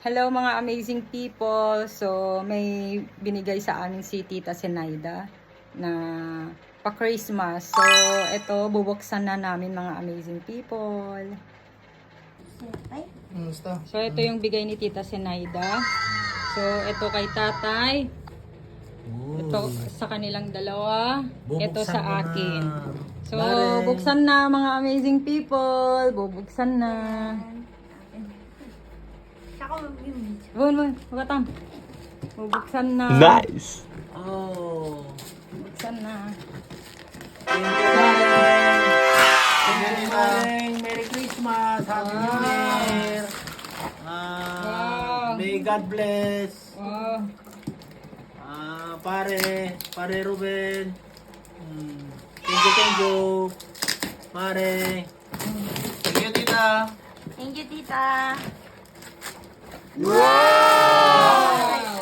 Hello mga amazing people. So may binigay sa amin si Tita Zenaida na pa-Christmas. So ito bubuksan na namin mga amazing people. So ito yung bigay ni Tita Zenaida. So ito kay tatay. Ito sa kanilang dalawa. Ito sa akin. So buksan na mga amazing people. Bubuksan na. Buksan na. Nice. Oh. Buksan na. Good morning. Merry Christmas. Happy New Year. Wow. May God bless. Wow. Pare Ruben. Thank you. Mare. Thank you, tita. Thank you, tita. Wow!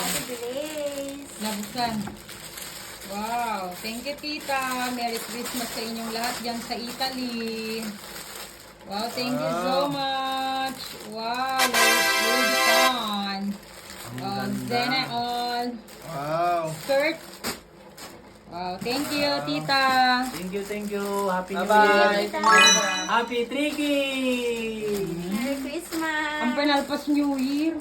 Happy days. Nabuksan. Wow! Thank you, Tita. Merry Christmas sa inyong lahat dyan sa Italy. Wow, thank you so much. Wow, well done. Wow, Zena all. Wow. Skirt. Wow, thank you, Tita. Thank you. Happy New Bye-bye. Year. Happy Tricky. Merry Christmas. Ang panalpas New Year.